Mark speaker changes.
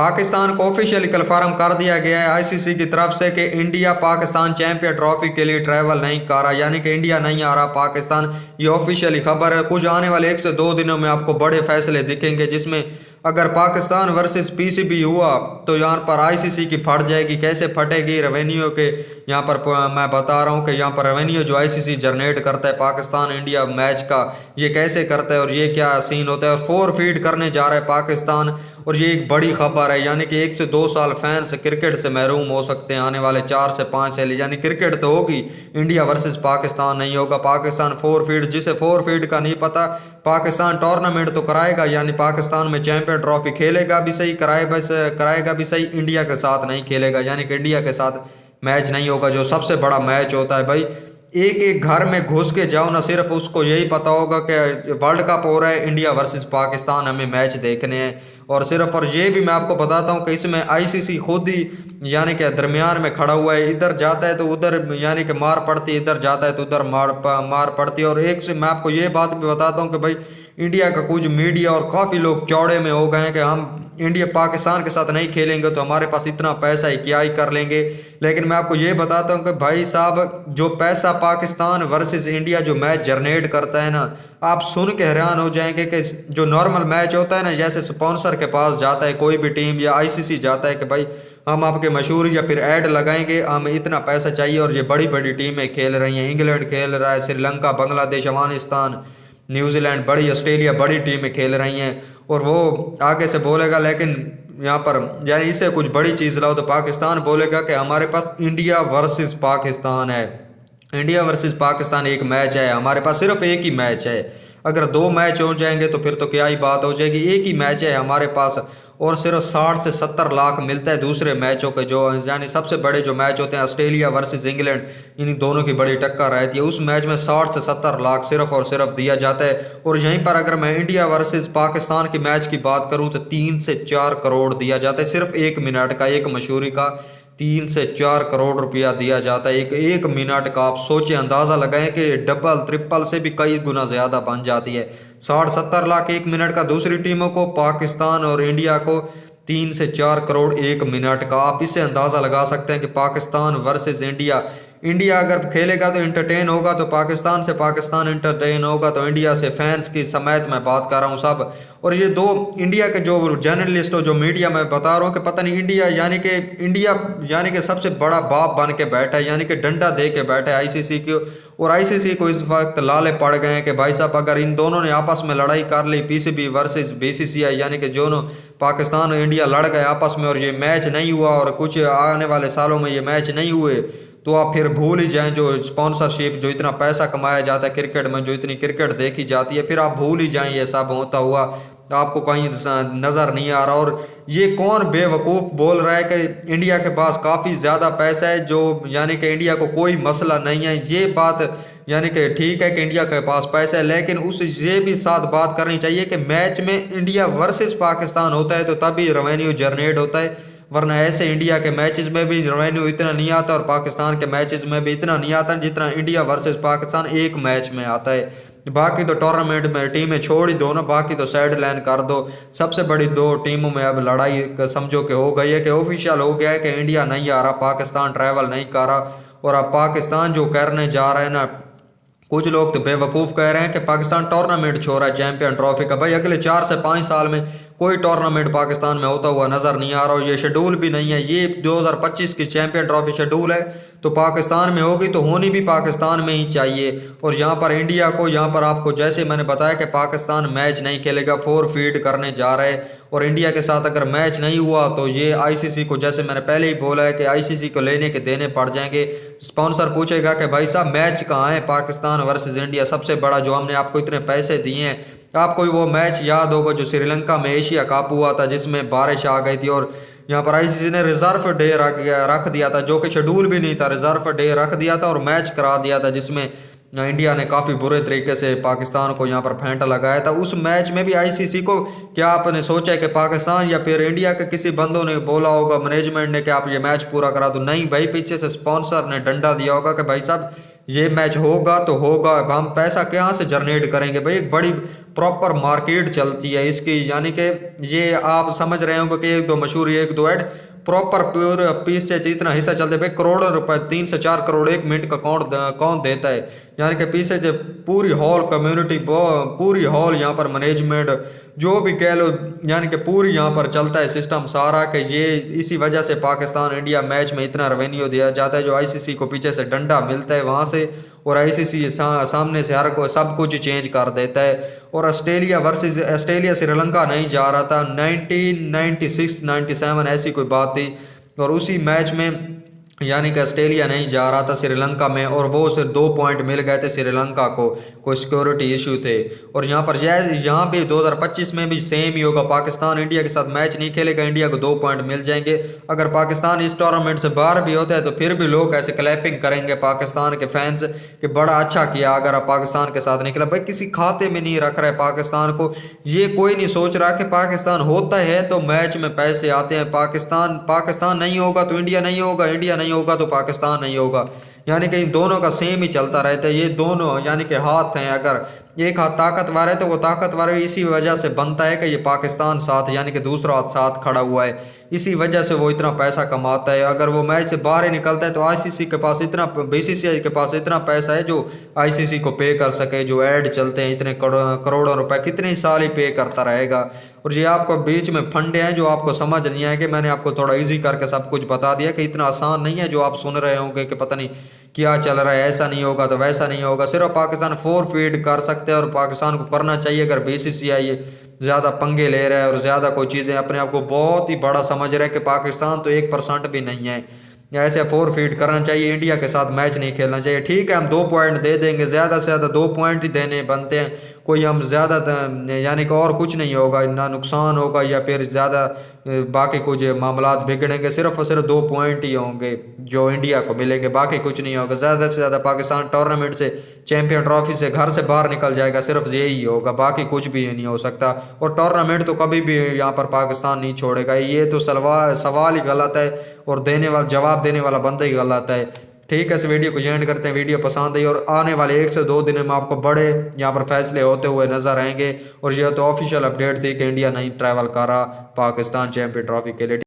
Speaker 1: पाकिस्तान को officially confirm कर दिया गया है आईसीसी की तरफ से कि इंडिया पाकिस्तान चैंपियन ट्रॉफी के लिए ट्रैवल नहीं कर रहा, यानी कि इंडिया नहीं आ रहा पाकिस्तान। ये ऑफिशियली खबर है। कुछ आने वाले 1 से 2 दिनों में आपको बड़े फैसले दिखेंगे, जिसमें अगर पाकिस्तान वर्सेस पीसीबी हुआ तो यहाँ पर आईसीसी की फट जाएगी। कैसे फटेगी? रेवेन्यू के यहाँ पर मैं बता रहा हूँ कि यहाँ पर रेवेन्यू जो आईसीसी जनरेट करता है पाकिस्तान इंडिया मैच का, ये कैसे करता है और ये क्या सीन होता है। और 4 फीड करने जा रहा है पाकिस्तान, और ये एक बड़ी खबर है। यानी कि 1 से 2 साल फैंस क्रिकेट से महरूम हो सकते हैं आने वाले 4 से 5 साल। यानी क्रिकेट तो होगी, इंडिया वर्सेस पाकिस्तान नहीं होगा। पाकिस्तान 4 फीड, जिसे 4 फीड का नहीं पता, पाकिस्तान टूर्नामेंट तो कराएगा, यानी पाकिस्तान में चैंपियन ट्रॉफी खेलेगा भी सही, कराएगा भी सही, इंडिया के साथ नहीं खेलेगा। यानी कि इंडिया के साथ मैच नहीं होगा, जो सबसे बड़ा मैच होता है भाई। एक एक घर में घुस के जाओ ना, सिर्फ उसको यही पता होगा कि वर्ल्ड कप हो रहा है, इंडिया वर्सेस पाकिस्तान, हमें मैच देखने हैं। और सिर्फ, और ये भी मैं आपको बताता हूँ कि इसमें आईसीसी खुद ही यानी कि दरमियान में खड़ा हुआ है। इधर जाता है तो उधर यानी कि मार पड़ती है, इधर जाता है तो उधर मार पड़ती है। और एक से मैं आपको ये बात भी बताता हूँ कि भाई इंडिया का कुछ मीडिया और काफ़ी लोग चौड़े में हो गए हैं कि हम इंडिया पाकिस्तान के साथ नहीं खेलेंगे तो हमारे पास इतना पैसा है, क्या ही कर लेंगे। लेकिन मैं आपको ये बताता हूँ कि भाई साहब, जो पैसा पाकिस्तान वर्सेस इंडिया जो मैच जनरेट करता है ना, आप सुन के हैरान हो जाएंगे कि जो नॉर्मल मैच होता है ना, जैसे स्पॉन्सर के पास जाता है कोई भी टीम या आईसीसी जाता है कि भाई हम आपके मशहूर या फिर ऐड लगाएंगे, हमें इतना पैसा चाहिए। और ये बड़ी बड़ी टीमें खेल रही हैं, इंग्लैंड खेल रहा है, श्रीलंका, बांग्लादेश, अफगानिस्तान, न्यूजीलैंड, बड़ी ऑस्ट्रेलिया, बड़ी टीमें खेल रही हैं। और वो आगे से बोलेगा, लेकिन यहाँ पर यानी इससे कुछ बड़ी चीज़ लाओ तो पाकिस्तान बोलेगा कि हमारे पास इंडिया वर्सेस पाकिस्तान है। इंडिया वर्सेस पाकिस्तान एक मैच है, हमारे पास सिर्फ एक ही मैच है। अगर 2 मैच हो जाएंगे तो फिर तो क्या ही बात हो जाएगी। एक ही मैच है हमारे पास, और सिर्फ 60 से 70 लाख मिलता है दूसरे मैचों के, जो यानी सबसे बड़े जो मैच होते हैं ऑस्ट्रेलिया वर्सेस इंग्लैंड, इन दोनों की बड़ी टक्कर रहती है। उस मैच में 60 से 70 लाख सिर्फ और सिर्फ दिया जाता है। और यहीं पर अगर मैं इंडिया वर्सेस पाकिस्तान की मैच की बात करूं तो 3 से 4 करोड़ दिया जाता है, सिर्फ 1 मिनट का, एक मशहूरी का 3 से 4 करोड़ रुपया दिया जाता है एक मिनट का। आप सोचें, अंदाज़ा लगाएं कि डबल ट्रिपल से भी कई गुना ज़्यादा बन जाती है। 60-70 लाख 1 मिनट का दूसरी टीमों को, पाकिस्तान और इंडिया को 3 से 4 करोड़ 1 मिनट का। आप इससे अंदाज़ा लगा सकते हैं कि पाकिस्तान वर्सेस इंडिया, इंडिया अगर खेलेगा तो इंटरटेन होगा, तो पाकिस्तान इंटरटेन होगा, तो इंडिया से फैंस की समेत मैं बात कर रहा हूँ सब। और ये 2 इंडिया के जो जर्नलिस्ट हो, जो मीडिया मैं बता रहा हूँ कि पता नहीं इंडिया यानी कि सबसे बड़ा बाप बन के बैठा है, यानी कि डंडा दे के बैठा है आईसीसी को। और आईसीसी को इस वक्त लाले पड़ गए हैं कि भाई साहब, अगर इन दोनों ने आपस में लड़ाई कर ली, पीसीबी वर्सेस बीसीसीआई, यानी कि दोनों पाकिस्तान और इंडिया लड़ गए आपस में, और ये मैच नहीं हुआ और कुछ आने वाले सालों में ये मैच नहीं हुए, तो आप फिर भूल ही जाएं जो स्पॉन्सरशिप, जो इतना पैसा कमाया जाता है क्रिकेट में, जो इतनी क्रिकेट देखी जाती है, फिर आप भूल ही जाएं ये सब होता हुआ, आपको कहीं नज़र नहीं आ रहा। और ये कौन बेवकूफ़ बोल रहा है कि इंडिया के पास काफ़ी ज़्यादा पैसा है, जो यानी कि इंडिया को कोई मसला नहीं है। ये बात यानी कि ठीक है कि इंडिया के पास पैसा है, लेकिन उस ये भी साथ बात करनी चाहिए कि मैच में इंडिया वर्सेस पाकिस्तान होता है तो तभी रेवेन्यू जनरेट होता है, वरना ऐसे इंडिया के मैचेस में भी रेवेन्यू इतना नहीं आता और पाकिस्तान के मैचेस में भी इतना नहीं आता जितना इंडिया वर्सेस पाकिस्तान एक मैच में आता है। बाकी तो टूर्नामेंट में टीमें छोड़ ही दो ना, बाकी तो साइड लाइन कर दो। सबसे बड़ी 2 टीमों में अब लड़ाई समझो कि हो गई है, कि ऑफिशियल हो गया है कि इंडिया नहीं आ रहा, पाकिस्तान ट्रैवल नहीं कर रहा। और अब पाकिस्तान जो करने जा रहा है ना, कुछ लोग तो बेवकूफ़ कह रहे हैं कि पाकिस्तान टूर्नामेंट छोड़ रहा है चैंपियन ट्रॉफी का। भाई अगले 4 से 5 साल में कोई टूर्नामेंट पाकिस्तान में होता हुआ नज़र नहीं आ रहा, और ये शेड्यूल भी नहीं है। ये 2025 की चैंपियन ट्रॉफी शेड्यूल है, तो पाकिस्तान में होगी तो होनी भी पाकिस्तान में ही चाहिए। और यहाँ पर इंडिया को, यहाँ पर आपको जैसे मैंने बताया कि पाकिस्तान मैच नहीं खेलेगा, 4 फीड करने जा रहा है। और इंडिया के साथ अगर मैच नहीं हुआ तो ये आईसीसी को, जैसे मैंने पहले ही बोला है कि आईसीसी को लेने के देने पड़ जाएंगे। स्पॉन्सर पूछेगा कि भाई साहब मैच कहाँ है, पाकिस्तान वर्सेस इंडिया सबसे बड़ा, जो हमने आपको इतने पैसे दिए हैं। आपको वो मैच याद होगा जो श्रीलंका में एशिया कप हुआ था, जिसमें बारिश आ गई थी, और यहाँ पर आईसीसी ने रिजर्व डे रख दिया था, जो कि शेड्यूल भी नहीं था, रिजर्व डे रख दिया था और मैच करा दिया था, जिसमें इंडिया ने काफ़ी बुरे तरीके से पाकिस्तान को यहाँ पर फेंटा लगाया था। उस मैच में भी आईसीसी को, क्या आपने सोचा है कि पाकिस्तान या फिर इंडिया के किसी बंदों ने बोला होगा मैनेजमेंट ने कि आप ये मैच पूरा करा दो? नहीं भाई, पीछे से स्पॉन्सर ने डंडा दिया होगा कि भाई साहब ये मैच होगा तो होगा। अब हम पैसा कहाँ से जनरेट करेंगे भाई, एक बड़ी प्रॉपर मार्केट चलती है इसकी, यानी कि ये आप समझ रहे होंगे कि एक दो मशहूर एक दो ऐड प्रॉपर प्योर पीस से जितना हिस्सा चलते भाई, करोड़ों रुपए 3 से 4 करोड़ एक मिनट का कौन देता है। यानी कि पीछे जो पूरी हॉल कम्युनिटी, पूरी हॉल यहाँ पर मैनेजमेंट जो भी कह लो, यानी कि पूरी यहाँ पर चलता है सिस्टम सारा, कि ये इसी वजह से पाकिस्तान इंडिया मैच में इतना रेवेन्यू दिया जाता है, जो आईसीसी को पीछे से डंडा मिलता है वहाँ से, और आईसीसी सामने से हर को सब कुछ चेंज कर देता है। और ऑस्ट्रेलिया वर्सेस ऑस्ट्रेलिया श्रीलंका नहीं जा रहा था 1996-97 ऐसी कोई बात थी, और उसी मैच में यानी कि ऑस्ट्रेलिया नहीं जा रहा था श्रीलंका में, और वो सिर्फ 2 पॉइंट मिल गए थे श्रीलंका को, कोई सिक्योरिटी इशू थे। और यहाँ पर यहाँ भी 2025 में भी सेम ही होगा, पाकिस्तान इंडिया के साथ मैच नहीं खेलेगा, इंडिया को 2 पॉइंट मिल जाएंगे। अगर पाकिस्तान इस टूर्नामेंट से बाहर भी होता है तो फिर भी लोग ऐसे क्लैपिंग करेंगे पाकिस्तान के फैंस कि बड़ा अच्छा किया अगर आप पाकिस्तान के साथ निकला। भाई किसी खाते में नहीं रख रहे पाकिस्तान को, ये कोई नहीं सोच रहा कि पाकिस्तान होता है तो मैच में पैसे आते हैं, पाकिस्तान नहीं होगा तो इंडिया नहीं होगा, इंडिया नहीं होगा तो पाकिस्तान नहीं होगा, यानी कि इन दोनों का सेम ही चलता रहता है। ये दोनों यानी कि हाथ हैं, अगर एक हाथ ताकतवर है तो वो ताकतवर इसी वजह से बनता है कि ये पाकिस्तान साथ यानी कि दूसरा हाथ साथ खड़ा हुआ है, इसी वजह से वो इतना पैसा कमाता है। अगर वो मैच से बाहर ही निकलता है तो आईसीसी के पास इतना, बीसीसीआई के पास इतना पैसा है जो आईसीसी को पे कर सके, जो ऐड चलते हैं इतने करोड़ों रुपए कितने साल ही पे करता रहेगा। और ये आपको बीच में फंडे हैं जो आपको समझ नहीं आए, कि मैंने आपको थोड़ा इजी करके सब कुछ बता दिया कि इतना आसान नहीं है जो आप सुन रहे होंगे कि पता नहीं क्या चल रहा है, ऐसा नहीं होगा तो वैसा नहीं होगा। सिर्फ पाकिस्तान फीड कर सकते हैं, और पाकिस्तान को करना चाहिए। अगर बीसीसीआई ज़्यादा पंगे ले रहा है और ज़्यादा कोई चीज़ें अपने आप को बहुत ही बड़ा समझ रहा है कि पाकिस्तान तो 1% भी नहीं है, ऐसे फीड करना चाहिए, इंडिया के साथ मैच नहीं खेलना चाहिए। ठीक है हम 2 पॉइंट दे देंगे, ज़्यादा से ज़्यादा 2 पॉइंट ही देने बनते हैं, कोई हम ज़्यादा यानी कि और कुछ नहीं होगा, ना नुकसान होगा या फिर ज़्यादा बाकी कुछ मामला बिगड़ेंगे, सिर्फ और सिर्फ 2 पॉइंट ही होंगे जो इंडिया को मिलेंगे, बाकी कुछ नहीं होगा। ज़्यादा से ज़्यादा पाकिस्तान टूर्नामेंट से, चैंपियन ट्रॉफी से घर से बाहर निकल जाएगा, सिर्फ यही होगा, बाकी कुछ भी नहीं हो सकता। और टूर्नामेंट तो कभी भी यहाँ पर पाकिस्तान नहीं छोड़ेगा, ये तो सवाल ही गलत है, और जवाब देने वाला बंदा ही गलत है। ठीक है, इस वीडियो को एंड करते हैं। वीडियो पसंद आई और आने वाले 1 से 2 दिन में आपको बड़े यहाँ पर फैसले होते हुए नजर आएंगे। और यह तो ऑफिशियल अपडेट थी कि इंडिया नहीं ट्रैवल कर रहा पाकिस्तान चैंपियन ट्रॉफी के लिए।